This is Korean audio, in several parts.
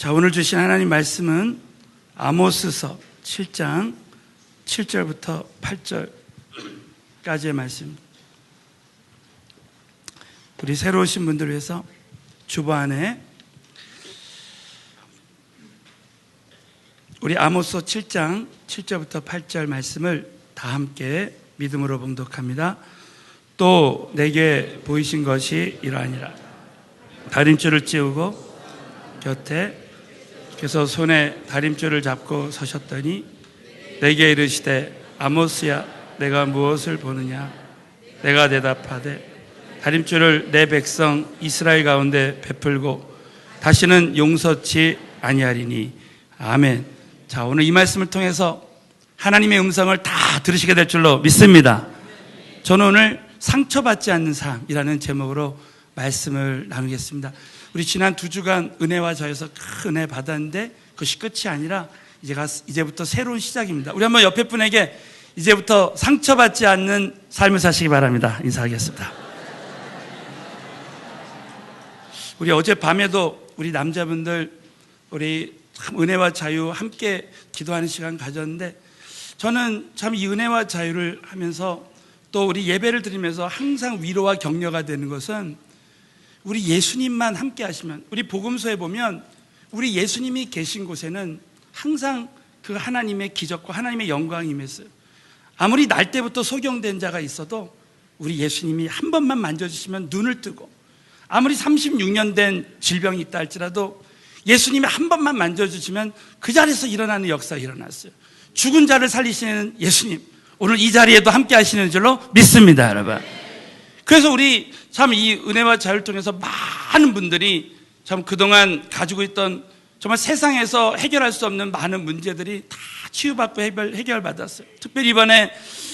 자, 오늘 주신 하나님 말씀은 아모스서 7장 7절부터 8절까지의 말씀입니다. 우리 새로 오신 분들을 위해서 주보 안에 우리 아모스 7장 7절부터 8절 말씀을 다 함께 믿음으로 봉독합니다. 또 내게 보이신 것이 이러하니라. 다림줄을 찌우고 곁에 그래서 손에 다림줄을 잡고 서셨더니 내게 이르시되 아모스야 내가 무엇을 보느냐. 내가 대답하되 다림줄을 내 백성 이스라엘 가운데 베풀고 다시는 용서치 아니하리니. 아멘. 자, 오늘 이 말씀을 통해서 하나님의 음성을 다 들으시게 될 줄로 믿습니다. 저는 오늘 상처받지 않는 삶이라는 제목으로 말씀을 나누겠습니다. 우리 지난 2주간 은혜와 저에서 큰 은혜 받았는데 그것이 끝이 아니라 이제부터 새로운 시작입니다. 우리 한번 옆에 분에게 이제부터 상처받지 않는 삶을 사시기 바랍니다. 인사하겠습니다. 우리 어젯밤에도 우리 남자분들 우리 참 은혜와 자유 함께 기도하는 시간 가졌는데 저는 참 이 은혜와 자유를 하면서 또 우리 예배를 드리면서 항상 위로와 격려가 되는 것은 우리 예수님만 함께 하시면, 우리 복음서에 보면 우리 예수님이 계신 곳에는 항상 그 하나님의 기적과 하나님의 영광이 임했어요. 아무리 날 때부터 소경된 자가 있어도 우리 예수님이 한 번만 만져주시면 눈을 뜨고, 아무리 36년 된 질병이 있다 할지라도 예수님이 한 번만 만져주시면 그 자리에서 일어나는 역사가 일어났어요. 죽은 자를 살리시는 예수님, 오늘 이 자리에도 함께 하시는 줄로 믿습니다, 여러분. 그래서 우리 참 이 은혜와 자유를 통해서 많은 분들이 참 그동안 가지고 있던 정말 세상에서 해결할 수 없는 많은 문제들이 다 치유받고 해결받았어요. 특별히 이번에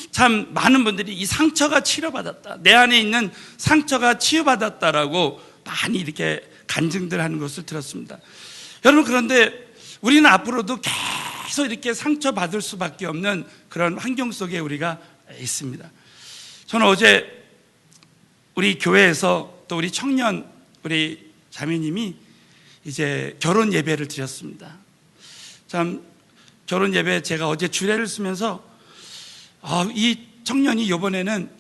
참 많은 분들이 이 상처가 치료받았다, 내 안에 있는 상처가 치유받았다라고 많이 이렇게 간증들 하는 것을 들었습니다. 여러분, 그런데 우리는 앞으로도 계속 이렇게 상처받을 수밖에 없는 그런 환경 속에 우리가 있습니다. 저는 어제 우리 교회에서 또 우리 청년 우리 자매님이 이제 결혼 예배를 드렸습니다. 참 결혼 예배 제가 어제 주례를 쓰면서 이 청년이 이번에는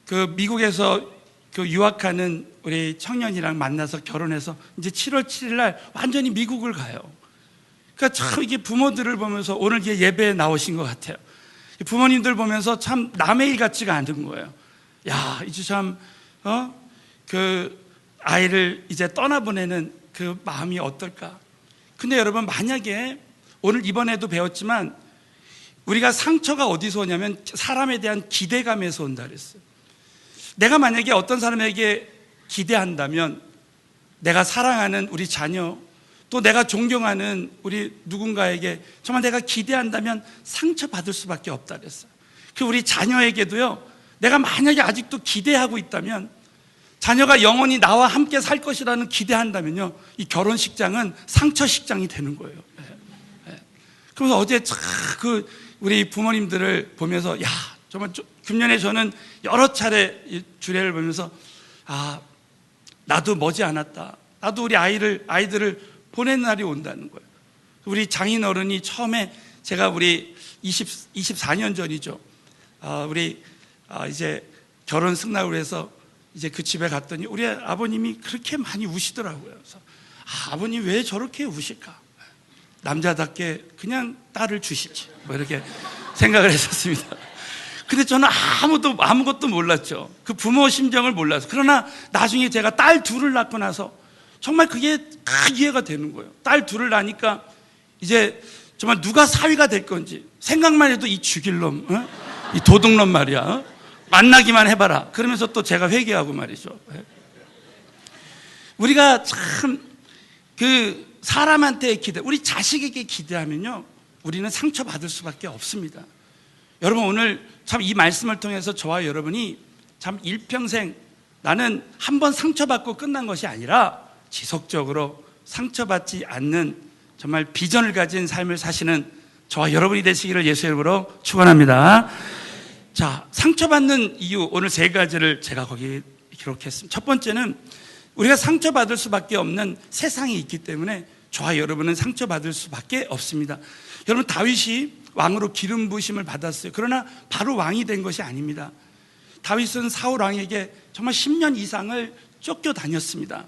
그 미국에서 그 유학하는 우리 청년이랑 만나서 결혼해서 이제 7월 7일 날 완전히 미국을 가요. 그러니까 참 이게 부모들을 보면서 오늘 이게 예배에 나오신 것 같아요. 부모님들 보면서 참 남의 일 같지가 않은 거예요. 야, 이제 참 그 아이를 이제 떠나보내는 그 마음이 어떨까? 근데 여러분, 만약에 오늘 이번에도 배웠지만 우리가 상처가 어디서 오냐면 사람에 대한 기대감에서 온다 그랬어요. 내가 만약에 어떤 사람에게 기대한다면 내가 사랑하는 우리 자녀, 또 내가 존경하는 우리 누군가에게 정말 내가 기대한다면 상처받을 수밖에 없다 그랬어요. 그 우리 자녀에게도요, 내가 만약에 아직도 기대하고 있다면, 자녀가 영원히 나와 함께 살 것이라는 기대한다면요, 이 결혼식장은 상처식장이 되는 거예요. 그래서 어제 그 우리 부모님들을 보면서 정말 금년에 저는 여러 차례 주례를 보면서 나도 머지않았다. 나도 우리 아이들을 보낸 날이 온다는 거예요. 우리 장인어른이 처음에 제가 우리 24년 전이죠. 이제 결혼 승낙을 해서 이제 그 집에 갔더니 우리 아버님이 그렇게 많이 우시더라고요. 그래서 아버님 왜 저렇게 우실까? 남자답게 그냥 딸을 주시지, 뭐 이렇게 생각을 했었습니다. 근데 저는 아무것도 몰랐죠. 그 부모 심정을 몰라서. 그러나 나중에 제가 딸 둘을 낳고 나서 정말 그게 다 이해가 되는 거예요. 딸 둘을 낳으니까 이제 정말 누가 사위가 될 건지 생각만 해도 이 죽일 놈, 이 도둑놈 말이야, 만나기만 해봐라. 그러면서 또 제가 회개하고 말이죠. 우리가 참 그 사람한테 우리 자식에게 기대하면요, 우리는 상처받을 수밖에 없습니다. 여러분, 오늘 참 이 말씀을 통해서 저와 여러분이 참 일평생 나는 한 번 상처받고 끝난 것이 아니라 지속적으로 상처받지 않는 정말 비전을 가진 삶을 사시는 저와 여러분이 되시기를 예수의 이름으로 축원합니다. 자, 상처받는 이유, 오늘 3가지를 제가 거기 기록했습니다. 첫 번째는 우리가 상처받을 수밖에 없는 세상이 있기 때문에 저와 여러분은 상처받을 수밖에 없습니다. 여러분, 다윗이 왕으로 기름 부으심을 받았어요. 그러나 바로 왕이 된 것이 아닙니다. 다윗은 사울 왕에게 정말 10년 이상을 쫓겨다녔습니다.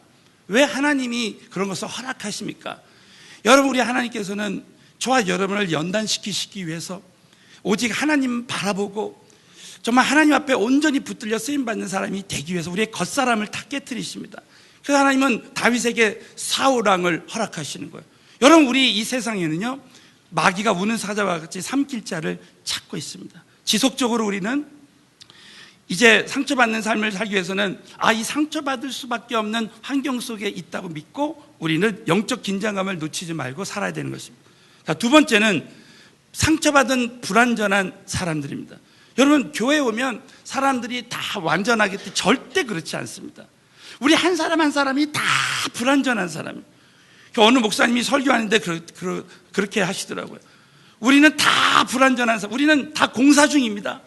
왜 하나님이 그런 것을 허락하십니까? 여러분, 우리 하나님께서는 저와 여러분을 연단시키시기 위해서 오직 하나님 바라보고 정말 하나님 앞에 온전히 붙들려 쓰임받는 사람이 되기 위해서 우리의 겉사람을 다 깨트리십니다. 그래서 하나님은 다윗에게 사울 왕을 허락하시는 거예요. 여러분, 우리 이 세상에는요, 마귀가 우는 사자와 같이 삼킬 자를 찾고 있습니다. 지속적으로 우리는 이제 상처받는 삶을 살기 위해서는 이 상처받을 수밖에 없는 환경 속에 있다고 믿고 우리는 영적 긴장감을 놓치지 말고 살아야 되는 것입니다. 자, 두 번째는 상처받은 불완전한 사람들입니다. 여러분, 교회에 오면 사람들이 다 완전하겠지? 절대 그렇지 않습니다. 우리 한 사람 한 사람이 다 불완전한 사람이에요. 어느 목사님이 설교하는데 그렇게 하시더라고요. 우리는 다 불완전한 사람, 우리는 다 공사 중입니다.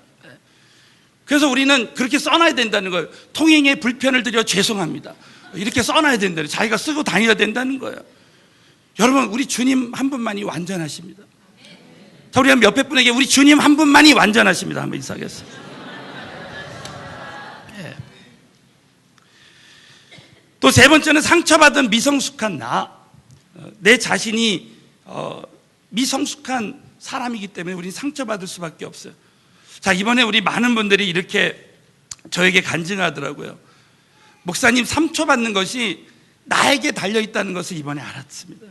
그래서 우리는 그렇게 써놔야 된다는 거예요. 통행에 불편을 드려 죄송합니다, 이렇게 써놔야 된다는 거예요. 자기가 쓰고 다녀야 된다는 거예요. 여러분, 우리 주님 한 분만이 완전하십니다. 자, 우리 옆에 분에게 우리 주님 한 분만이 완전하십니다 한번 인사하겠습니다. 네. 또 세 번째는 상처받은 미성숙한 내 자신이 미성숙한 사람이기 때문에 우리는 상처받을 수밖에 없어요. 자, 이번에 우리 많은 분들이 이렇게 저에게 간증하더라고요. 목사님, 상처받는 것이 나에게 달려있다는 것을 이번에 알았습니다.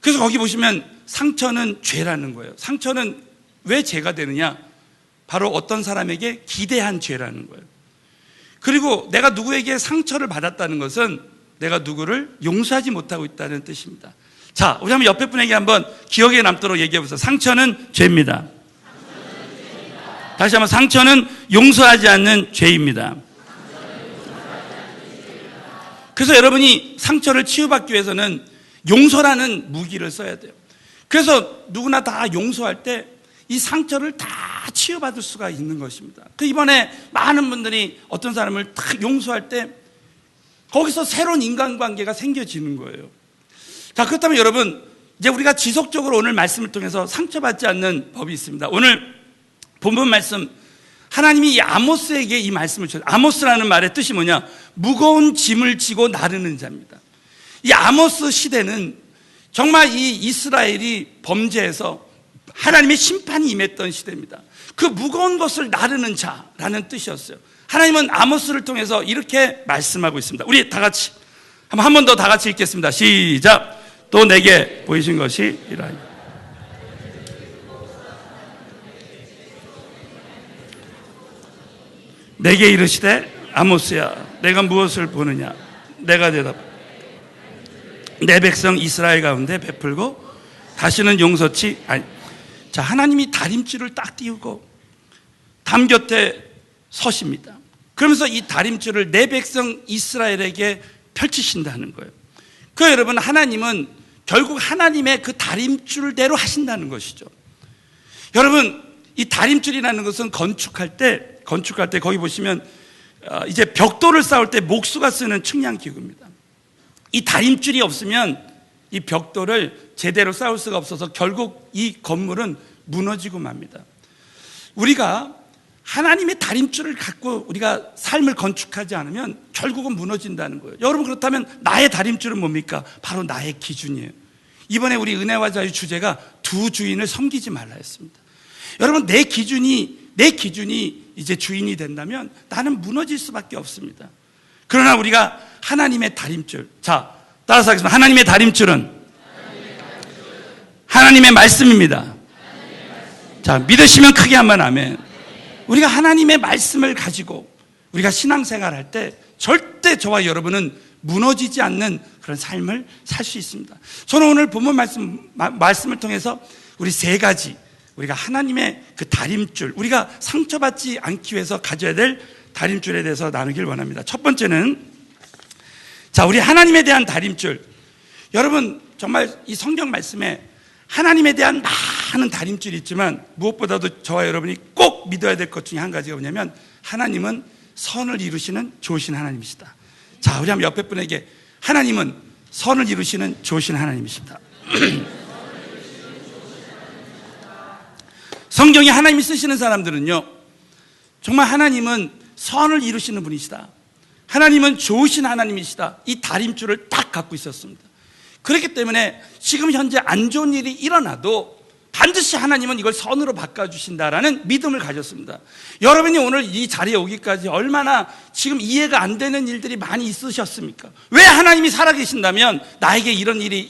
그래서 거기 보시면 상처는 죄라는 거예요. 상처는 왜 죄가 되느냐? 바로 어떤 사람에게 기대한 죄라는 거예요. 그리고 내가 누구에게 상처를 받았다는 것은 내가 누구를 용서하지 못하고 있다는 뜻입니다. 자, 우리 한번 옆에 분에게 한번 기억에 남도록 얘기해 보세요. 상처는 죄입니다. 다시 한번, 상처는 용서하지 않는 죄입니다. 그래서 여러분이 상처를 치유받기 위해서는 용서라는 무기를 써야 돼요. 그래서 누구나 다 용서할 때 이 상처를 다 치유받을 수가 있는 것입니다. 이번에 많은 분들이 어떤 사람을 딱 용서할 때 거기서 새로운 인간관계가 생겨지는 거예요. 자, 그렇다면 여러분, 이제 우리가 지속적으로 오늘 말씀을 통해서 상처받지 않는 법이 있습니다. 오늘 본문 말씀, 하나님이 이 아모스에게 이 말씀을 주셨어요. 아모스라는 말의 뜻이 뭐냐? 무거운 짐을 지고 나르는 자입니다. 이 아모스 시대는 정말 이 이스라엘이 범죄해서 하나님의 심판이 임했던 시대입니다. 그 무거운 것을 나르는 자라는 뜻이었어요. 하나님은 아모스를 통해서 이렇게 말씀하고 있습니다. 우리 다 같이 한 번 더 다 같이 읽겠습니다. 시작. 또 내게 보이신 것이 이러하니. 내게 이르시되 아모스야, 내가 무엇을 보느냐? 내가 대답, 내 백성 이스라엘 가운데 베풀고 다시는 용서치 아니. 자, 하나님이 다림줄을 딱 띄우고 담 곁에 서십니다. 그러면서 이 다림줄을 내 백성 이스라엘에게 펼치신다는 거예요. 여러분, 하나님은 결국 하나님의 그 다림줄대로 하신다는 것이죠. 여러분, 이 다림줄이라는 것은 건축할 때 거기 보시면 이제 벽돌을 쌓을 때 목수가 쓰는 측량 기구입니다. 이 다림줄이 없으면 이 벽돌을 제대로 쌓을 수가 없어서 결국 이 건물은 무너지고 맙니다. 우리가 하나님의 다림줄을 갖고 우리가 삶을 건축하지 않으면 결국은 무너진다는 거예요. 여러분, 그렇다면 나의 다림줄은 뭡니까? 바로 나의 기준이에요. 이번에 우리 은혜와 자유 주제가 두 주인을 섬기지 말라 했습니다. 여러분, 내 기준이 이제 주인이 된다면 나는 무너질 수밖에 없습니다. 그러나 우리가 하나님의 다림줄, 자, 따라서 하겠습니다. 하나님의 다림줄은 하나님의 말씀입니다. 자, 믿으시면 크게 한번 아멘. 우리가 하나님의 말씀을 가지고 우리가 신앙생활 할 때 절대 저와 여러분은 무너지지 않는 그런 삶을 살 수 있습니다. 저는 오늘 본문 말씀을 통해서 우리 세 가지, 우리가 하나님의 그 다림줄, 우리가 상처받지 않기 위해서 가져야 될 다림줄에 대해서 나누길 원합니다. 첫 번째는, 자, 우리 하나님에 대한 다림줄. 여러분, 정말 이 성경 말씀에 하나님에 대한 많은 다림줄이 있지만 무엇보다도 저와 여러분이 꼭 믿어야 될 것 중에 한 가지가 뭐냐면 하나님은 선을 이루시는 좋으신 하나님이시다. 자, 우리 한번 옆에 분에게 하나님은 선을 이루시는 좋으신 하나님이십니다. 성경에 하나님이 쓰시는 사람들은요, 정말 하나님은 선을 이루시는 분이시다, 하나님은 좋으신 하나님이시다, 이 다림줄을 딱 갖고 있었습니다. 그렇기 때문에 지금 현재 안 좋은 일이 일어나도 반드시 하나님은 이걸 선으로 바꿔주신다라는 믿음을 가졌습니다. 여러분이 오늘 이 자리에 오기까지 얼마나 지금 이해가 안 되는 일들이 많이 있으셨습니까? 왜 하나님이 살아계신다면 나에게 이런 일이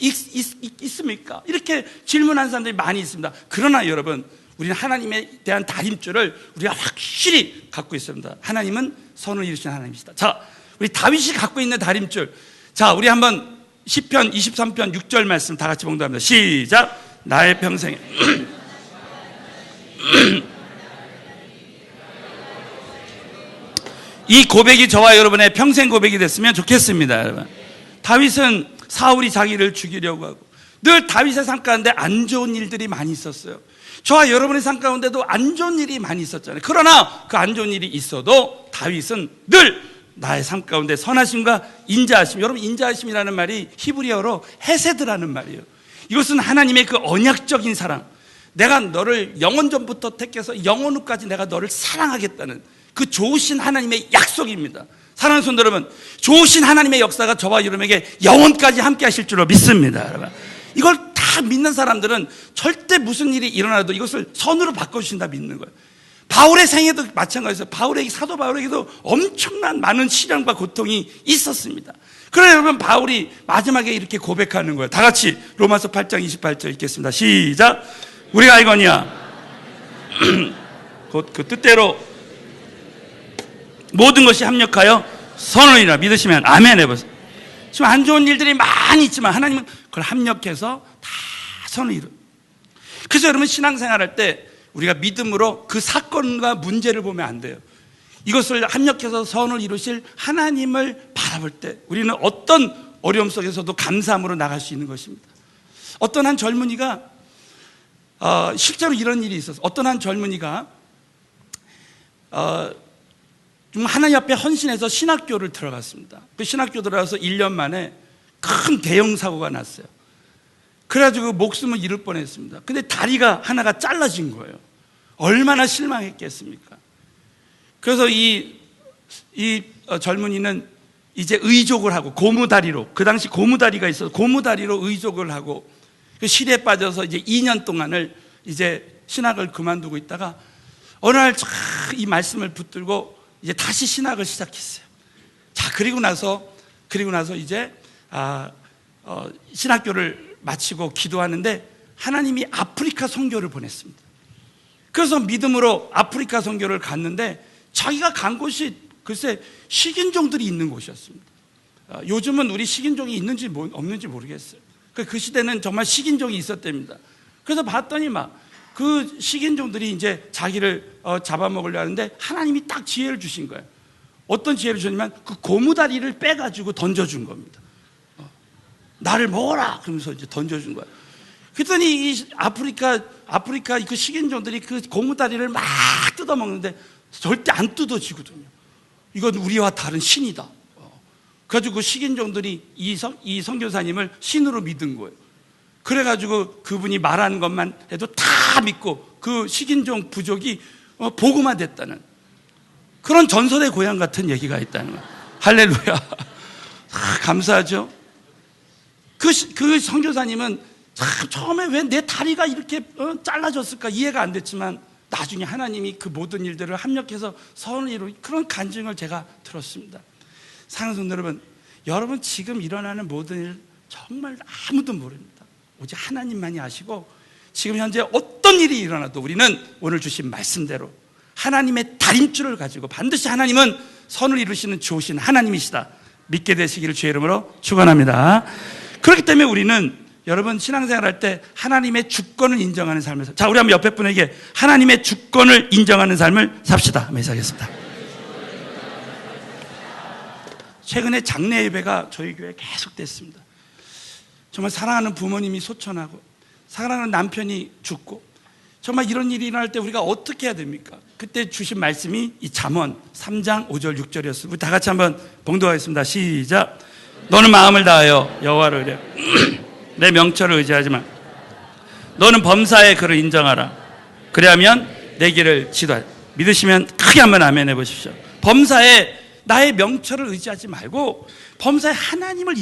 있습니까? 이렇게 질문한 사람들이 많이 있습니다. 그러나 여러분, 우리는 하나님에 대한 다림줄을 우리가 확실히 갖고 있습니다. 하나님은 선을 이루시는 하나님이시다. 자, 우리 다윗이 갖고 있는 다림줄, 자, 우리 한번 시편 23편 6절 말씀 다 같이 봉독합니다. 시작. 나의 평생에 이 고백이 저와 여러분의 평생 고백이 됐으면 좋겠습니다. 여러분, 다윗은 사울이 자기를 죽이려고 하고 늘 다윗의 삶 가운데 안 좋은 일들이 많이 있었어요. 저와 여러분의 삶 가운데도 안 좋은 일이 많이 있었잖아요. 그러나 그 안 좋은 일이 있어도 다윗은 늘 나의 삶 가운데 선하심과 인자하심, 여러분 인자하심이라는 말이 히브리어로 헤세드라는 말이에요. 이것은 하나님의 그 언약적인 사랑, 내가 너를 영원 전부터 택해서 영원 후까지 내가 너를 사랑하겠다는 그 좋으신 하나님의 약속입니다. 사랑하는 성도 여러분, 좋으신 하나님의 역사가 저와 여러분에게 영원까지 함께 하실 줄로 믿습니다. 여러분, 이걸 다 믿는 사람들은 절대 무슨 일이 일어나도 이것을 선으로 바꿔주신다 믿는 거예요. 바울의 생애도 마찬가지였어요. 사도 바울에게도 엄청난 많은 시련과 고통이 있었습니다. 그러나 여러분, 바울이 마지막에 이렇게 고백하는 거예요. 다 같이 로마서 8장 28절 읽겠습니다. 시작. 우리가 알거니와 곧 그 뜻대로 모든 것이 합력하여 선을 이루라 믿으시면 아멘 해보세요. 지금 안 좋은 일들이 많이 있지만 하나님은 그걸 합력해서 다 선을 이루. 그래서 여러분, 신앙생활할 때 우리가 믿음으로 그 사건과 문제를 보면 안 돼요. 이것을 합력해서 선을 이루실 하나님을 바라볼 때 우리는 어떤 어려움 속에서도 감사함으로 나갈 수 있는 것입니다. 어떤 한 젊은이가 실제로 이런 일이 있었어요. 어떤 한 젊은이가 좀 하나님 앞에 헌신해서 신학교를 들어갔습니다. 그 신학교 들어가서 1년 만에 큰 대형 사고가 났어요. 그래가지고 목숨을 잃을 뻔했습니다. 근데 다리가 하나가 잘라진 거예요. 얼마나 실망했겠습니까? 그래서 이 젊은이는 이제 의족을 하고 고무다리로, 그 당시 고무다리가 있어서 고무다리로 의족을 하고 그 실에 빠져서 이제 2년 동안을 이제 신학을 그만두고 있다가 어느 날 이 말씀을 붙들고 이제 다시 신학을 시작했어요. 자, 그리고 나서 이제 신학교를 마치고 기도하는데 하나님이 아프리카 선교를 보냈습니다. 그래서 믿음으로 아프리카 선교를 갔는데 자기가 간 곳이 글쎄 식인종들이 있는 곳이었습니다. 요즘은 우리 식인종이 있는지 없는지 모르겠어요. 그 시대는 정말 식인종이 있었답니다. 그래서 봤더니 막 그 식인종들이 이제 자기를 잡아먹으려 하는데 하나님이 딱 지혜를 주신 거예요. 어떤 지혜를 주냐면 그 고무다리를 빼가지고 던져준 겁니다. 나를 먹어라! 그러면서 이제 던져준 거예요. 그랬더니 이 아프리카 그 식인종들이 그 고무다리를 막 뜯어먹는데 절대 안 뜯어지거든요. 이건 우리와 다른 신이다. 그래가지고 그 식인종들이 이 선교사님을 신으로 믿은 거예요. 그래가지고 그분이 말하는 것만 해도 다 믿고 그 식인종 부족이 복음화 됐다는 그런 전설의 고향 같은 얘기가 있다는 거예요. 할렐루야. 감사하죠. 그 선교사님은 참 처음에 왜 내 다리가 이렇게 잘라졌을까 이해가 안 됐지만 나중에 하나님이 그 모든 일들을 합력해서 선을 이루는 그런 간증을 제가 들었습니다. 사랑하는 성도 여러분 지금 일어나는 모든 일 정말 아무도 모릅니다. 오직 하나님만이 아시고 지금 현재 어떤 일이 일어나도 우리는 오늘 주신 말씀대로 하나님의 다림줄을 가지고 반드시 하나님은 선을 이루시는 좋으신 하나님이시다 믿게 되시기를 주의 이름으로 축원합니다. 그렇기 때문에 우리는 여러분 신앙생활할 때 하나님의 주권을 인정하는 삶을 자, 우리 한번 옆에 분에게 하나님의 주권을 인정하는 삶을 삽시다. 한번 인사하겠습니다. 최근에 장례 예배가 저희 교회에 계속 됐습니다. 정말 사랑하는 부모님이 소천하고 사랑하는 남편이 죽고 정말 이런 일이 일어날 때 우리가 어떻게 해야 됩니까? 그때 주신 말씀이 이 잠언 3장 5절 6절이었습니다. 우리 다 같이 한번 봉독하겠습니다. 시작. 너는 마음을 다하여 여호와를 의뢰 내 명철을 의지하지 마. 너는 범사에 그를 인정하라. 그래야면 내 길을 지도하라. 믿으시면 크게 한번 아멘 해보십시오. 범사에 나의 명철을 의지하지 말고 범사에 하나님을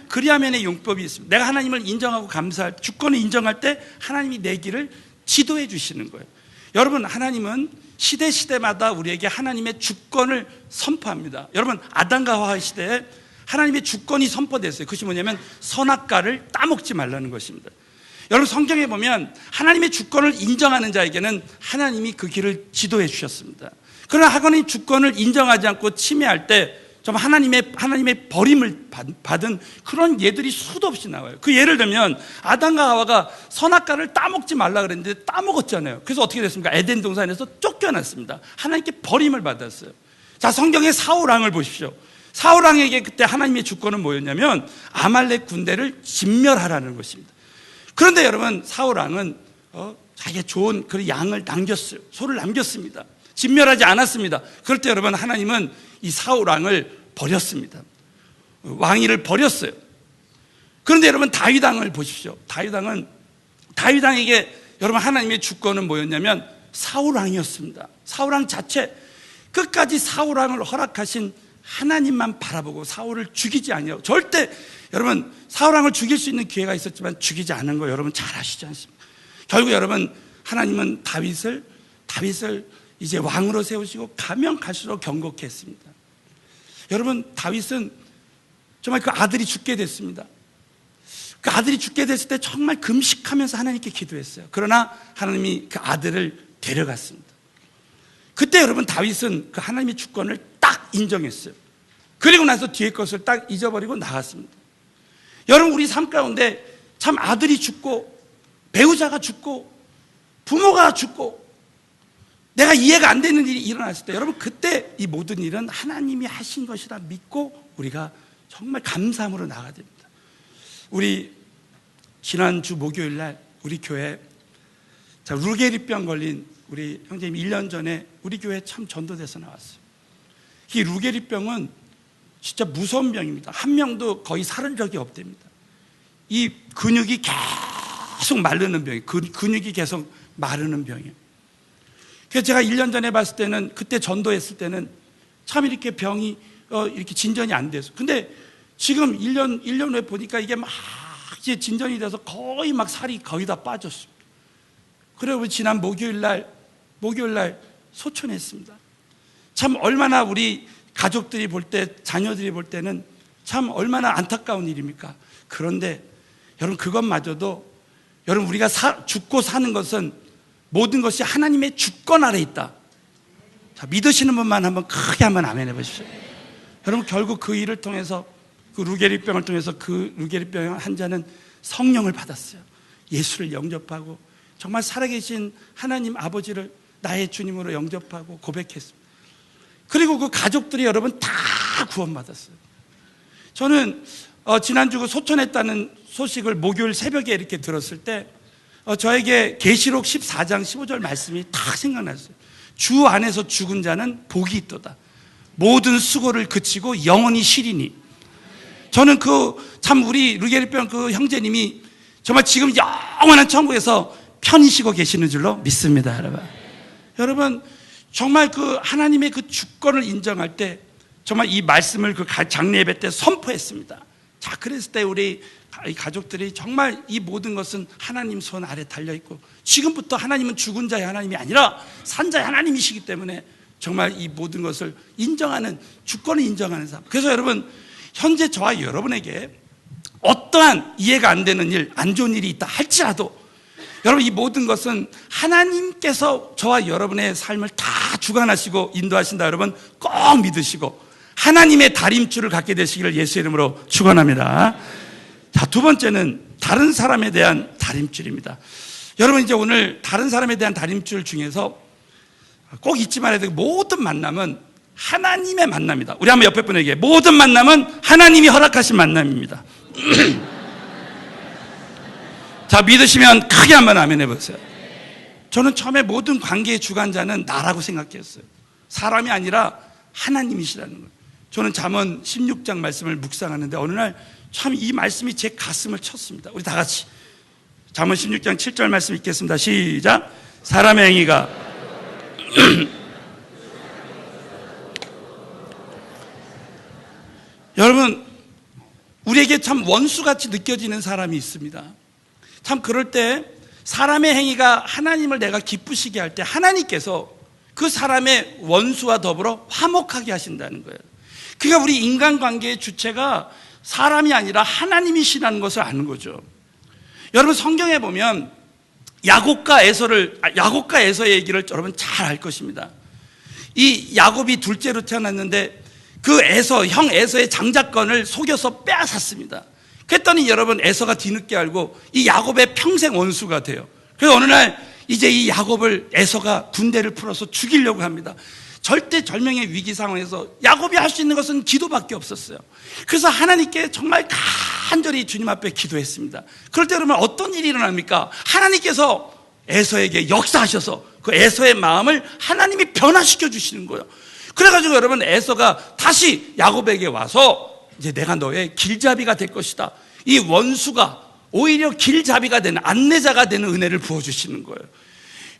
그리하면의 용법이 있습니다. 내가 하나님을 인정하고 감사할 주권을 인정할 때 하나님이 내 길을 지도해 주시는 거예요. 여러분, 하나님은 시대마다 우리에게 하나님의 주권을 선포합니다. 여러분, 아담과 하와 시대에 하나님의 주권이 선포됐어요. 그것이 뭐냐면 선악과를 따먹지 말라는 것입니다. 여러분, 성경에 보면 하나님의 주권을 인정하는 자에게는 하나님이 그 길을 지도해 주셨습니다. 그러나 하나님 주권을 인정하지 않고 침해할 때 좀 하나님의 버림을 받은 그런 예들이 수도 없이 나와요. 그 예를 들면 아담과 하와가 선악과를 따먹지 말라 그랬는데 따먹었잖아요. 그래서 어떻게 됐습니까? 에덴 동산에서 쫓겨났습니다. 하나님께 버림을 받았어요. 자, 성경의 사울 왕을 보십시오. 사울 왕에게 그때 하나님의 주권은 뭐였냐면 아말렉 군대를 진멸하라는 것입니다. 그런데 여러분, 사울 왕은 자기가 좋은 그 양을 남겼어요. 소를 남겼습니다. 진멸하지 않았습니다. 그럴 때 여러분, 하나님은 이 사울 왕을 버렸습니다. 왕위를 버렸어요. 그런데 여러분, 다윗 왕을 보십시오. 다윗 왕에게 여러분 하나님의 주권은 뭐였냐면 사울 왕이었습니다. 사울 왕 자체, 끝까지 사울 왕을 허락하신 하나님만 바라보고 사울을 죽이지 아니하고, 절대 여러분 사울 왕을 죽일 수 있는 기회가 있었지만 죽이지 않은 거 여러분 잘 아시지 않습니까? 결국 여러분, 하나님은 다윗을 이제 왕으로 세우시고 가면 갈수록 경고케 했습니다. 여러분, 다윗은 정말 그 아들이 죽게 됐습니다. 그 아들이 죽게 됐을 때 정말 금식하면서 하나님께 기도했어요. 그러나 하나님이 그 아들을 데려갔습니다. 그때 여러분, 다윗은 그 하나님의 주권을 딱 인정했어요. 그리고 나서 뒤에 것을 딱 잊어버리고 나갔습니다. 여러분, 우리 삶 가운데 참 아들이 죽고 배우자가 죽고 부모가 죽고 내가 이해가 안 되는 일이 일어났을 때 여러분, 그때 이 모든 일은 하나님이 하신 것이라 믿고 우리가 정말 감사함으로 나가야 됩니다. 우리 지난주 목요일 날 우리 교회 루게리병 걸린 우리 형제님 1년 전에 우리 교회 참 전도돼서 나왔어요. 이 루게리병은 진짜 무서운 병입니다. 한 명도 거의 살은 적이 없답니다. 이 근육이 계속 마르는 병이에요. 근육이 계속 마르는 병이에요. 그래서 제가 1년 전에 봤을 때는, 그때 전도했을 때는 참 이렇게 병이 이렇게 진전이 안 돼서, 근데 지금 1년 후에 보니까 이게 막 이제 진전이 돼서 거의 막 살이 거의 다 빠졌어요. 그리고 지난 목요일 날 소천했습니다. 참 얼마나 우리 가족들이 볼 때, 자녀들이 볼 때는 참 얼마나 안타까운 일입니까? 그런데 여러분, 그것마저도 여러분, 우리가 죽고 사는 것은 모든 것이 하나님의 주권 아래 있다. 자, 믿으시는 분만 한번 크게 한번 아멘 해보십시오. 여러분, 결국 그 일을 통해서, 그 루게리병을 통해서 그 루게리병 환자는 성령을 받았어요. 예수를 영접하고 정말 살아계신 하나님 아버지를 나의 주님으로 영접하고 고백했습니다. 그리고 그 가족들이 여러분 다 구원받았어요. 저는 지난주 소천했다는 소식을 목요일 새벽에 이렇게 들었을 때 저에게 계시록 14장 15절 말씀이 딱 생각났어요. 주 안에서 죽은 자는 복이 있도다. 모든 수고를 그치고 영원히 쉬리니. 저는 참 우리 루게리병 그 형제님이 정말 지금 영원한 천국에서 편히 쉬고 계시는 줄로 믿습니다, 여러분. 여러분, 정말 그 하나님의 그 주권을 인정할 때 정말 이 말씀을 그 장례 예배 때 선포했습니다. 자, 그랬을 때 우리 가족들이 정말 이 모든 것은 하나님 손 아래 달려있고, 지금부터 하나님은 죽은 자의 하나님이 아니라 산 자의 하나님이시기 때문에 정말 이 모든 것을 인정하는, 주권을 인정하는 삶. 그래서 여러분, 현재 저와 여러분에게 어떠한 이해가 안 되는 일, 안 좋은 일이 있다 할지라도 여러분, 이 모든 것은 하나님께서 저와 여러분의 삶을 다 주관하시고 인도하신다. 여러분 꼭 믿으시고 하나님의 다림줄을 갖게 되시기를 예수의 이름으로 축원합니다. 자, 두 번째는 다른 사람에 대한 다림줄입니다. 여러분, 이제 오늘 다른 사람에 대한 다림줄 중에서 꼭 잊지 말아야 되고, 모든 만남은 하나님의 만남이다. 우리 한번 옆에 분에게, 모든 만남은 하나님이 허락하신 만남입니다. 자, 믿으시면 크게 한번 아멘 해보세요. 저는 처음에 모든 관계의 주관자는 나라고 생각했어요. 사람이 아니라 하나님이시라는 거예요. 저는 잠언 16장 말씀을 묵상하는데 어느 날 참 이 말씀이 제 가슴을 쳤습니다. 우리 다 같이 잠언 16장 7절 말씀 읽겠습니다. 시작. 사람의 행위가 여러분, 우리에게 참 원수같이 느껴지는 사람이 있습니다. 참 그럴 때 사람의 행위가 하나님을 내가 기쁘시게 할 때 하나님께서 그 사람의 원수와 더불어 화목하게 하신다는 거예요. 그러니까 우리 인간관계의 주체가 사람이 아니라 하나님이시라는 것을 아는 거죠. 여러분, 성경에 보면 야곱과 에서의 얘기를 여러분 잘 알 것입니다. 이 야곱이 둘째로 태어났는데 그 형 에서의 장자권을 속여서 빼앗았습니다. 그랬더니 여러분, 에서가 뒤늦게 알고 이 야곱의 평생 원수가 돼요. 그래서 어느 날 이제 이 야곱을 에서가 군대를 풀어서 죽이려고 합니다. 절대절명의 위기 상황에서 야곱이 할 수 있는 것은 기도밖에 없었어요. 그래서 하나님께 정말 간절히 주님 앞에 기도했습니다. 그럴 때 여러분, 어떤 일이 일어납니까? 하나님께서 에서에게 역사하셔서 그 에서의 마음을 하나님이 변화시켜 주시는 거예요. 그래가지고 여러분, 에서가 다시 야곱에게 와서 이제 내가 너의 길잡이가 될 것이다, 이 원수가 오히려 길잡이가 되는, 안내자가 되는 은혜를 부어주시는 거예요.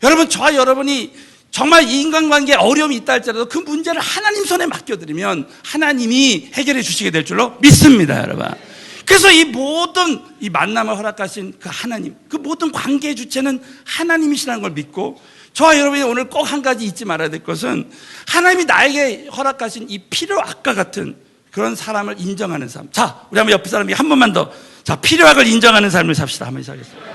여러분, 저와 여러분이 정말 이 인간관계에 어려움이 있다 할지라도 그 문제를 하나님 손에 맡겨드리면 하나님이 해결해 주시게 될 줄로 믿습니다, 여러분. 그래서 이 모든 이 만남을 허락하신 그 하나님, 그 모든 관계의 주체는 하나님이시라는 걸 믿고, 저와 여러분이 오늘 꼭 한 가지 잊지 말아야 될 것은 하나님이 나에게 허락하신 이 필요악과 같은 그런 사람을 인정하는 삶. 자, 우리 한번 옆에 사람에게 한 번만 더, 자, 필요악을 인정하는 삶을 삽시다. 한번 시작하겠습니다.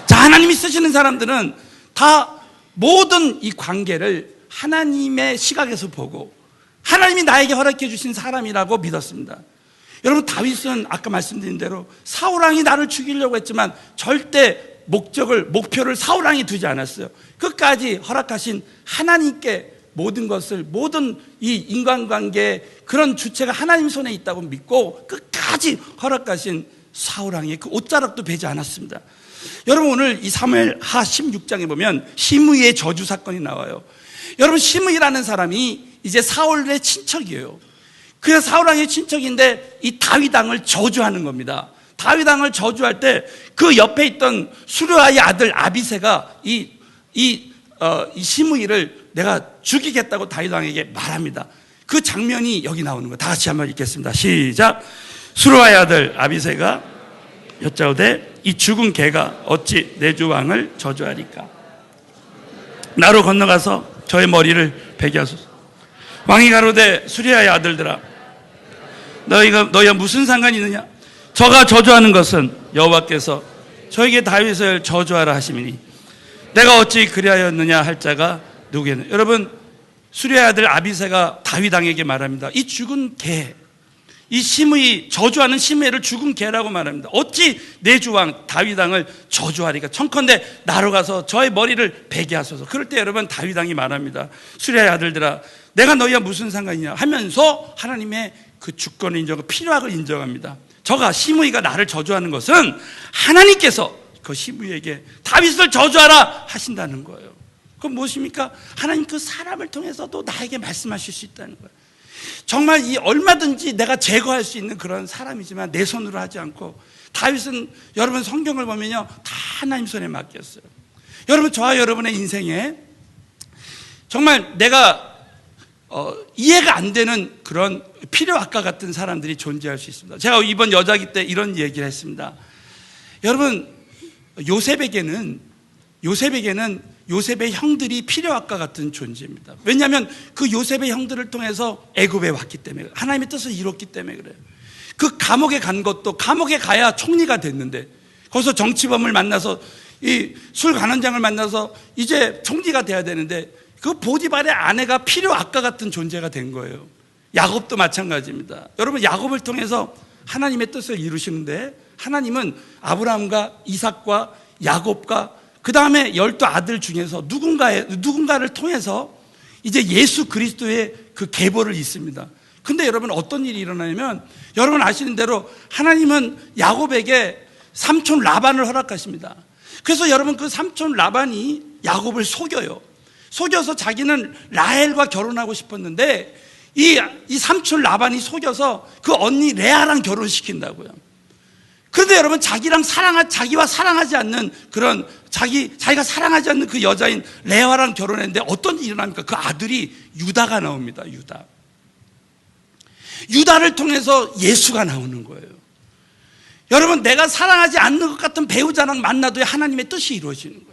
자, 하나님이 쓰시는 사람들은 다 모든 이 관계를 하나님의 시각에서 보고 하나님이 나에게 허락해 주신 사람이라고 믿었습니다. 여러분, 다윗은 아까 말씀드린 대로 사울왕이 나를 죽이려고 했지만 절대 목표를 사울왕이 두지 않았어요. 끝까지 허락하신 하나님께 모든 것을, 모든 이 인간관계의 그런 주체가 하나님 손에 있다고 믿고 끝까지 허락하신 사울왕의 그 옷자락도 베지 않았습니다. 여러분, 오늘 이 사무엘하 16장에 보면 시므이의 저주 사건이 나와요. 여러분, 시므이라는 사람이 이제 사울의 친척이에요. 그래서 사울왕의 친척인데 이 다윗 왕을 저주하는 겁니다. 다윗 왕을 저주할 때 그 옆에 있던 수르아의 아들 아비새가 이 시므이를 내가 죽이겠다고 다윗 왕에게 말합니다. 그 장면이 여기 나오는 거예요. 다 같이 한번 읽겠습니다. 시작. 수르아의 아들 아비새가 여짜오되 이 죽은 개가 어찌 내 주 왕을 저주하리까? 나로 건너가서 저의 머리를 베게 하소서. 왕이 가로되 수리아의 아들들아, 너희가 무슨 상관이 있느냐? 저가 저주하는 것은 여호와께서 저에게 다윗을 저주하라 하심이니 내가 어찌 그리하였느냐 할 자가 누구겠느냐? 여러분, 수리아의 아들 아비새가 다윗 왕에게 말합니다. 이 죽은 개, 이 시므이, 저주하는 시므이를 죽은 개라고 말합니다. 어찌 내 주 왕 다윗 왕을 저주하리까? 청컨대 나로 가서 저의 머리를 베게 하소서. 그럴 때 여러분, 다윗 왕이 말합니다. 수리아의 아들들아, 내가 너희와 무슨 상관이냐 하면서 하나님의 그 주권을 인정하고 필요악을 인정합니다. 저가 시므이가 나를 저주하는 것은 하나님께서 그 시므이에게 다윗을 저주하라 하신다는 거예요. 그건 무엇입니까? 하나님 그 사람을 통해서도 나에게 말씀하실 수 있다는 거예요. 정말 이 얼마든지 내가 제거할 수 있는 그런 사람이지만 내 손으로 하지 않고, 다윗은 여러분 성경을 보면요, 다 하나님 손에 맡겼어요. 여러분, 저와 여러분의 인생에 정말 내가 이해가 안 되는 그런 필요악과 같은 사람들이 존재할 수 있습니다. 제가 이번 여자기 때 이런 얘기를 했습니다. 여러분, 요셉에게는 요셉의 형들이 필요악과 같은 존재입니다. 왜냐하면 그 요셉의 형들을 통해서 애굽에 왔기 때문에, 하나님의 뜻을 이뤘기 때문에 그래요. 그 감옥에 간 것도, 감옥에 가야 총리가 됐는데 거기서 정치범을 만나서, 이 술 관원장을 만나서 이제 총리가 돼야 되는데 그 보디발의 아내가 필요악과 같은 존재가 된 거예요. 야곱도 마찬가지입니다. 여러분, 야곱을 통해서 하나님의 뜻을 이루시는데 하나님은 아브라함과 이삭과 야곱과 그 다음에 12 아들 중에서 누군가를 통해서 이제 예수 그리스도의 그 계보를 잇습니다. 근데 여러분, 어떤 일이 일어나냐면, 여러분 아시는 대로 하나님은 야곱에게 삼촌 라반을 허락하십니다. 그래서 여러분, 그 삼촌 라반이 야곱을 속여요. 속여서 자기는 라헬과 결혼하고 싶었는데 이 삼촌 라반이 속여서 그 언니 레아랑 결혼시킨다고요. 그런데 여러분, 자기와 사랑하지 않는 그런 자기가 사랑하지 않는 그 여자인 레아랑 결혼했는데 어떤 일이 일어납니까? 그 아들이 유다가 나옵니다. 유다를 통해서 예수가 나오는 거예요. 여러분, 내가 사랑하지 않는 것 같은 배우자랑 만나도 하나님의 뜻이 이루어지는 거예요.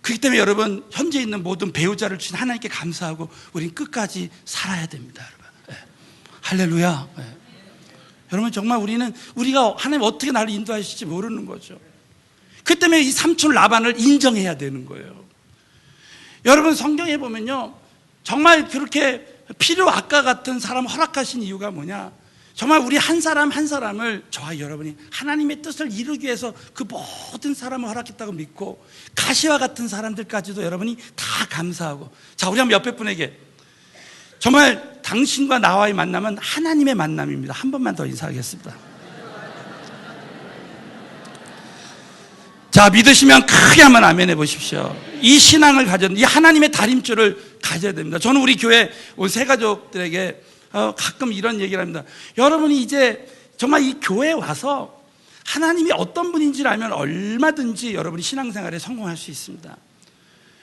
그렇기 때문에 여러분, 현재 있는 모든 배우자를 주신 하나님께 감사하고 우린 끝까지 살아야 됩니다. 여러분. 네. 할렐루야. 네. 여러분, 정말 우리가 하나님 어떻게 나를 인도하실지 모르는 거죠. 그 때문에 이 삼촌 라반을 인정해야 되는 거예요. 여러분, 성경에 보면요, 정말 그렇게 필요 악과 같은 사람 허락하신 이유가 뭐냐? 정말 우리 한 사람 한 사람을 저와 여러분이 하나님의 뜻을 이루기 위해서 그 모든 사람을 허락했다고 믿고, 가시와 같은 사람들까지도 여러분이 다 감사하고. 자, 우리 한번 옆에 분에게, 정말 당신과 나와의 만남은 하나님의 만남입니다. 한 번만 더 인사하겠습니다. 자, 믿으시면 크게 한번 아멘 해보십시오. 이 신앙을 이 하나님의 다림줄을 가져야 됩니다. 저는 우리 교회 온 새 가족들에게 가끔 이런 얘기를 합니다. 여러분이 이제 정말 이 교회에 와서 하나님이 어떤 분인지를 알면 얼마든지 여러분이 신앙생활에 성공할 수 있습니다.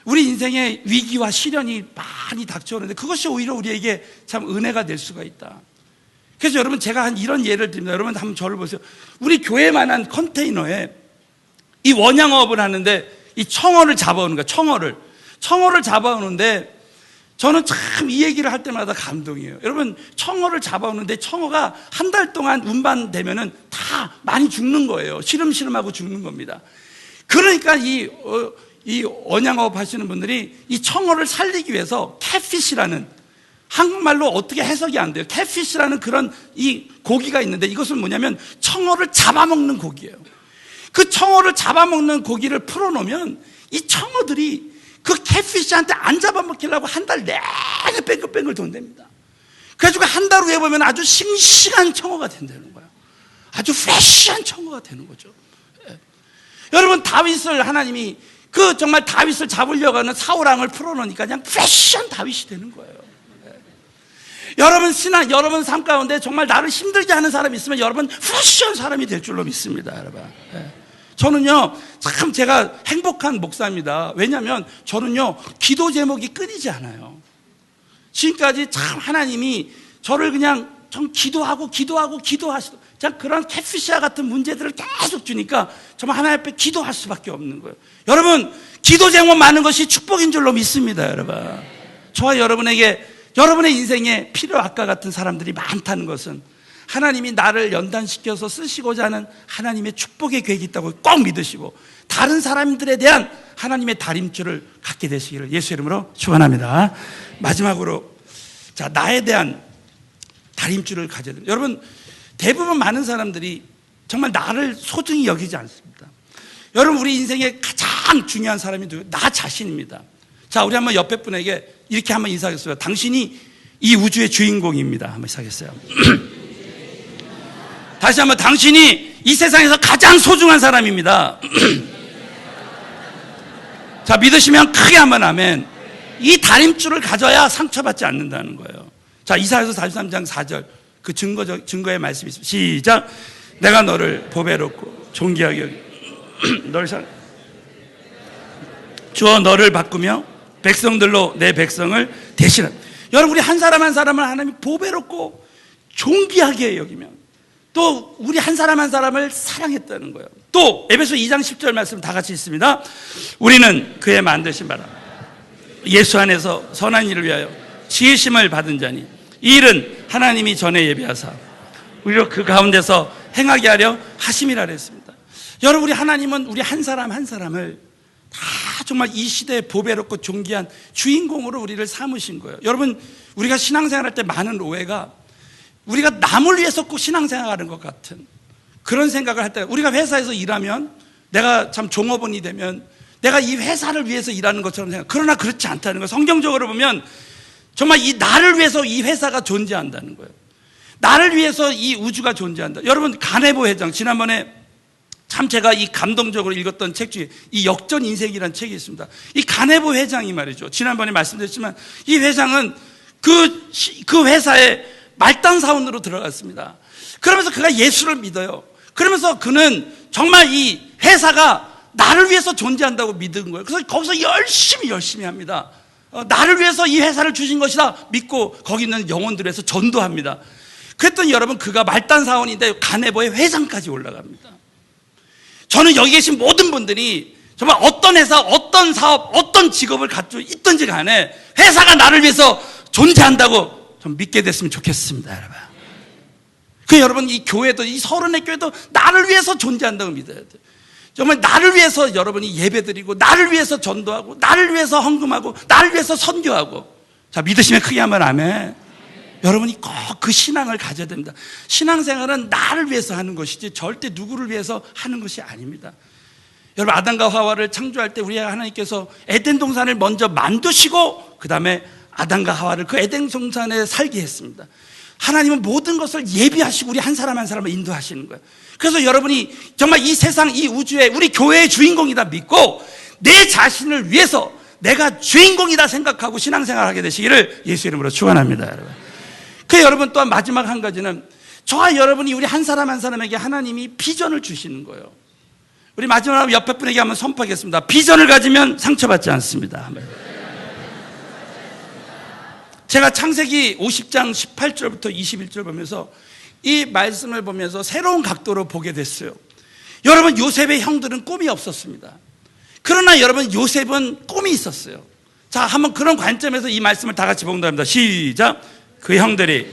우리 인생에 위기와 시련이 많이 닥쳐오는데 그것이 오히려 우리에게 참 은혜가 될 수가 있다. 그래서 여러분, 제가 이런 예를 듭니다. 여러분 한번 저를 보세요. 우리 교회만한 컨테이너에 이 원양어업을 하는데 이 청어를 잡아오는 거야. 청어를 잡아오는데 저는 참 이 얘기를 할 때마다 감동이에요. 여러분, 청어를 잡아오는데 청어가 한 달 동안 운반되면은 다 많이 죽는 거예요. 시름시름하고 죽는 겁니다. 그러니까 이 원양어업 하시는 분들이 이 청어를 살리기 위해서 catfish라는, 한국말로 어떻게 해석이 안 돼요. catfish라는 그런 이 고기가 있는데, 이것은 뭐냐면 청어를 잡아먹는 고기예요. 그 청어를 잡아먹는 고기를 풀어놓으면 이 청어들이 그 catfish한테 안 잡아먹히려고 한 달 내내 뺑글뺑글 돈답니다. 그래가지고 한 달 후에 보면 아주 싱싱한 청어가 된다는 거예요. 아주 프레시한 청어가 되는 거죠. 예. 여러분, 다윗을 하나님이 정말 다윗을 잡으려고 하는 사울왕을 풀어놓으니까 그냥 프레시한 다윗이 되는 거예요. 예. 여러분 삶 가운데 정말 나를 힘들게 하는 사람이 있으면 여러분 프레시한 사람이 될 줄로 믿습니다. 여러분. 예. 저는요, 참 제가 행복한 목사입니다. 왜냐하면 저는요, 기도 제목이 끊이지 않아요. 지금까지 참 하나님이 저를 그냥 좀 기도하시고 그냥 그런 catfish와 같은 문제들을 계속 주니까 정말 하나님 앞에 기도할 수밖에 없는 거예요. 여러분, 기도 제목 많은 것이 축복인 줄로 믿습니다. 여러분, 저와 여러분의 인생에 필요 악과 같은 사람들이 많다는 것은 하나님이 나를 연단시켜서 쓰시고자 하는 하나님의 축복의 계획이 있다고 꼭 믿으시고, 다른 사람들에 대한 하나님의 다림줄을 갖게 되시기를 예수 이름으로 축원합니다. 마지막으로, 자, 나에 대한 다림줄을 가져야 됩니다. 여러분, 대부분 많은 사람들이 정말 나를 소중히 여기지 않습니다. 여러분, 우리 인생에 가장 중요한 사람이 누구예요? 나 자신입니다. 자, 우리 한번 옆에 분에게 이렇게 한번 인사하겠습니다. 당신이 이 우주의 주인공입니다. 한번 시작했어요. 다시 한번, 당신이 이 세상에서 가장 소중한 사람입니다. 자, 믿으시면 크게 한번 아멘. 이 다림줄을 가져야 상처받지 않는다는 거예요. 자, 이사야서 43장 4절 그 증거의 말씀이 있습니다. 시작. 내가 너를 보배롭고 존귀하게 여기고 너를 주어 너를 바꾸며 백성들로 내 백성을 대신하라. 여러분, 우리 한 사람 한 사람을 하나님이 보배롭고 존귀하게 여기면 또 우리 한 사람 한 사람을 사랑했다는 거예요. 또 에베소 2장 10절 말씀 다 같이 있습니다. 우리는 그의 만드신 바라 예수 안에서 선한 일을 위하여 지으심을 받은 자니 이 일은 하나님이 전에 예비하사 우리로 그 가운데서 행하게 하려 하심이라 그랬습니다. 여러분, 우리 하나님은 우리 한 사람 한 사람을 다 정말 이 시대에 보배롭고 존귀한 주인공으로 우리를 삼으신 거예요. 여러분, 우리가 신앙생활할 때 많은 오해가 우리가 남을 위해서 꼭 신앙생활하는 것 같은 그런 생각을 할 때, 우리가 회사에서 일하면 내가 참 종업원이 되면 내가 이 회사를 위해서 일하는 것처럼 생각. 그러나 그렇지 않다는 거예요. 성경적으로 보면 정말 이 나를 위해서 이 회사가 존재한다는 거예요. 나를 위해서 이 우주가 존재한다. 여러분, 가네보 회장, 지난번에 참 제가 이 감동적으로 읽었던 책 중에 이 역전 인생이라는 책이 있습니다. 이 가네보 회장이 말이죠, 지난번에 말씀드렸지만 이 회장은 그 회사에 말단 사원으로 들어갔습니다. 그러면서 그가 예수를 믿어요. 그러면서 그는 정말 이 회사가 나를 위해서 존재한다고 믿은 거예요. 그래서 거기서 열심히 합니다. 나를 위해서 이 회사를 주신 것이다 믿고 거기 있는 영혼들을 위해서 전도합니다. 그랬더니 여러분, 그가 말단 사원인데 가네보의 회장까지 올라갑니다. 저는 여기 계신 모든 분들이 정말 어떤 회사, 어떤 사업, 어떤 직업을 갖고 있든지 간에 회사가 나를 위해서 존재한다고 좀 믿게 됐으면 좋겠습니다, 여러분. 여러분, 이 교회도, 이 서른의 교회도 나를 위해서 존재한다고 믿어야 돼요. 정말 나를 위해서 여러분이 예배드리고, 나를 위해서 전도하고, 나를 위해서 헌금하고, 나를 위해서 선교하고. 자, 믿으시면 크게 한번 아멘. 여러분이 꼭 그 신앙을 가져야 됩니다. 신앙생활은 나를 위해서 하는 것이지 절대 누구를 위해서 하는 것이 아닙니다. 여러분, 아담과 하와를 창조할 때 우리 하나님께서 에덴 동산을 먼저 만드시고 그 다음에 아담과 하와를 그 에덴 동산에 살게 했습니다. 하나님은 모든 것을 예비하시고 우리 한 사람 한 사람을 인도하시는 거예요. 그래서 여러분이 정말 이 세상, 이 우주에 우리 교회의 주인공이다 믿고 내 자신을 위해서 내가 주인공이다 생각하고 신앙생활하게 되시기를 예수 이름으로 축원합니다, 여러분. 여러분, 또한 마지막 한 가지는 저와 여러분이 우리 한 사람 한 사람에게 하나님이 비전을 주시는 거예요. 우리 마지막으로 옆에 분에게 한번 선포하겠습니다. 비전을 가지면 상처받지 않습니다. 제가 창세기 50장 18절부터 21절 보면서 이 말씀을 보면서 새로운 각도로 보게 됐어요. 여러분, 요셉의 형들은 꿈이 없었습니다. 그러나 여러분, 요셉은 꿈이 있었어요. 자, 한번 그런 관점에서 이 말씀을 다 같이 본다 합니다. 시작. 그 형들이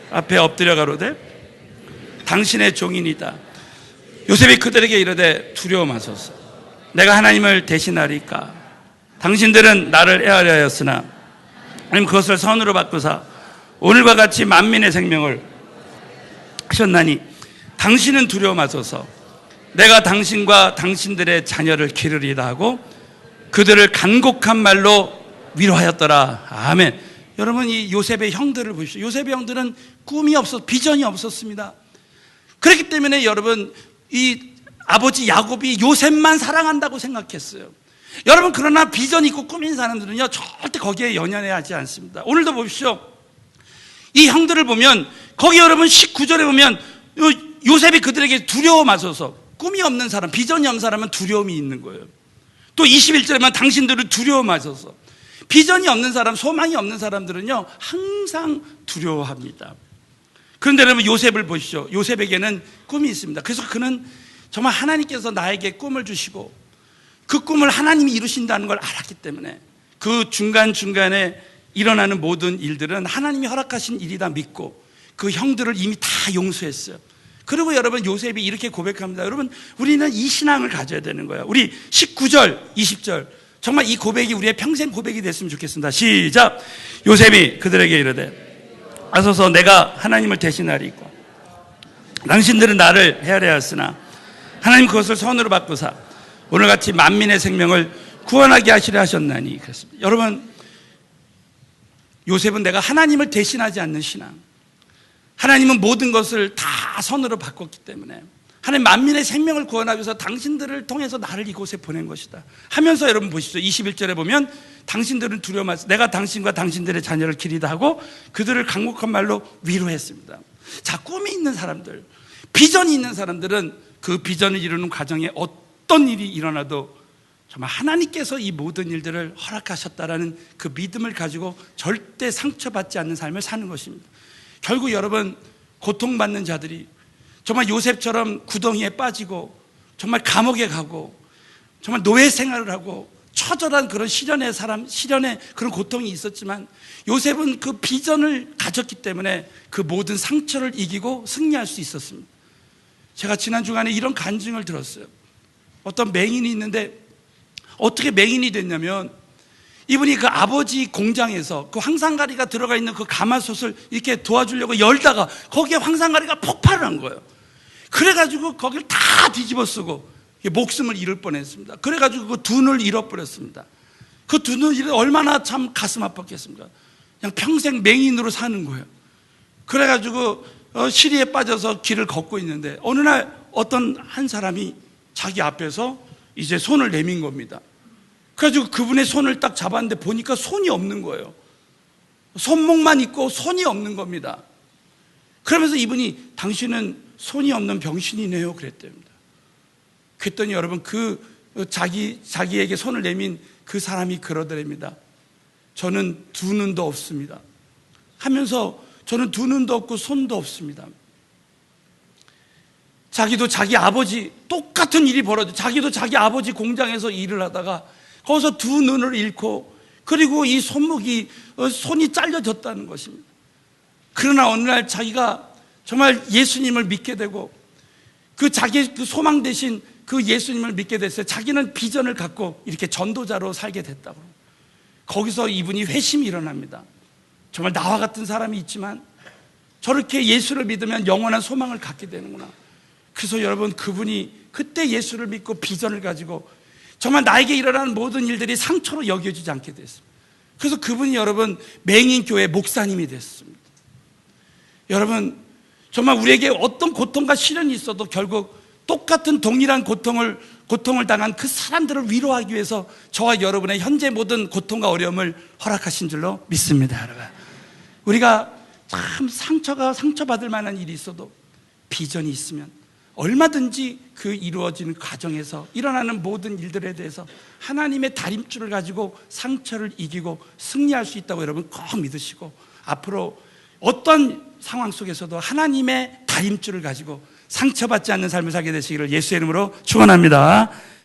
앞에 엎드려 가로되 당신의 종이니이다. 요셉이 그들에게 이르되 두려워 마소서. 내가 하나님을 대신하리까. 당신들은 나를 애하려 하였으나 하나님 그것을 선으로 바꾸사 오늘과 같이 만민의 생명을 하셨나니 당신은 두려워 마소서. 내가 당신과 당신들의 자녀를 기르리다 하고 그들을 간곡한 말로 위로하였더라. 아멘. 여러분, 이 요셉의 형들을 보십시오. 요셉의 형들은 꿈이 비전이 없었습니다. 그렇기 때문에 여러분, 이 아버지 야곱이 요셉만 사랑한다고 생각했어요. 여러분, 그러나 비전이 있고 꿈인 사람들은요 절대 거기에 연연하지 않습니다. 오늘도 보십시오. 이 형들을 보면 거기 여러분 19절에 보면 요셉이 그들에게 두려워 마소서. 꿈이 없는 사람, 비전이 없는 사람은 두려움이 있는 거예요. 또 21절에만 당신들을 두려워 마소서. 비전이 없는 사람, 소망이 없는 사람들은요 항상 두려워합니다. 그런데 여러분, 요셉을 보시죠. 요셉에게는 꿈이 있습니다. 그래서 그는 정말 하나님께서 나에게 꿈을 주시고 그 꿈을 하나님이 이루신다는 걸 알았기 때문에 그 중간중간에 일어나는 모든 일들은 하나님이 허락하신 일이다 믿고 그 형들을 이미 다 용서했어요. 그리고 여러분, 요셉이 이렇게 고백합니다. 여러분, 우리는 이 신앙을 가져야 되는 거예요. 우리 19절, 20절 정말 이 고백이 우리의 평생 고백이 됐으면 좋겠습니다. 시작. 요셉이 그들에게 이르되 하소서. 내가 하나님을 대신하리까. 당신들은 나를 헤아려 하였으나 하나님 그것을 선으로 바꾸사 오늘같이 만민의 생명을 구원하게 하시려 하셨나니. 그렇습니다. 여러분, 요셉은 내가 하나님을 대신하지 않는 신앙, 하나님은 모든 것을 다 선으로 바꿨기 때문에 하나님 만민의 생명을 구원하기 위해서 당신들을 통해서 나를 이곳에 보낸 것이다 하면서 여러분 보십시오. 21절에 보면 당신들은 두려워 마소서. 내가 당신과 당신들의 자녀를 기리다 하고 그들을 강력한 말로 위로했습니다. 자, 꿈이 있는 사람들, 비전이 있는 사람들은 그 비전을 이루는 과정에 어떤 일이 일어나도 정말 하나님께서 이 모든 일들을 허락하셨다라는 그 믿음을 가지고 절대 상처받지 않는 삶을 사는 것입니다. 결국 여러분, 고통받는 자들이 정말 요셉처럼 구덩이에 빠지고 정말 감옥에 가고 정말 노예 생활을 하고 처절한 그런 시련의 그런 고통이 있었지만 요셉은 그 비전을 가졌기 때문에 그 모든 상처를 이기고 승리할 수 있었습니다. 제가 지난 주간에 이런 간증을 들었어요. 어떤 맹인이 있는데 어떻게 맹인이 됐냐면 이분이 그 아버지 공장에서 그 황산가리가 들어가 있는 그 가마솥을 이렇게 도와주려고 열다가 거기에 황산가리가 폭발을 한 거예요. 그래가지고 거기를 다 뒤집어 쓰고 목숨을 잃을 뻔했습니다. 그래가지고 그 두 눈을 잃어버렸습니다. 그 두 눈을 얼마나 참 가슴 아팠겠습니까? 그냥 평생 맹인으로 사는 거예요. 그래가지고 시리에 빠져서 길을 걷고 있는데 어느 날 어떤 한 사람이 자기 앞에서 이제 손을 내민 겁니다. 그래가지고 그분의 손을 딱 잡았는데 보니까 손이 없는 거예요. 손목만 있고 손이 없는 겁니다. 그러면서 이분이 당신은 손이 없는 병신이네요 그랬답니다. 그랬더니 여러분 자기에게 손을 내민 그 사람이 그러더랍니다. 저는 두 눈도 없습니다 하면서 저는 두 눈도 없고 손도 없습니다. 자기도 자기 아버지 똑같은 일이 벌어져 자기도 자기 아버지 공장에서 일을 하다가 거기서 두 눈을 잃고 그리고 이 손이 잘려졌다는 것입니다. 그러나 어느 날 자기가 정말 예수님을 믿게 되고 자기의 소망 대신 그 예수님을 믿게 됐어요. 자기는 비전을 갖고 이렇게 전도자로 살게 됐다고. 거기서 이분이 회심이 일어납니다. 정말 나와 같은 사람이 있지만 저렇게 예수를 믿으면 영원한 소망을 갖게 되는구나. 그래서 여러분 그분이 그때 예수를 믿고 비전을 가지고 정말 나에게 일어나는 모든 일들이 상처로 여겨지지 않게 됐습니다. 그래서 그분이 여러분 맹인교회 목사님이 됐습니다. 여러분 정말 우리에게 어떤 고통과 시련이 있어도 결국 똑같은 동일한 고통을 당한 그 사람들을 위로하기 위해서 저와 여러분의 현재 모든 고통과 어려움을 허락하신 줄로 믿습니다. 여러분 우리가 참 상처받을 만한 일이 있어도 비전이 있으면 얼마든지 그 이루어지는 과정에서 일어나는 모든 일들에 대해서 하나님의 다림줄을 가지고 상처를 이기고 승리할 수 있다고 여러분 꼭 믿으시고 앞으로 어떤 상황 속에서도 하나님의 다림줄을 가지고 상처받지 않는 삶을 살게 되시기를 예수의 이름으로 축원합니다.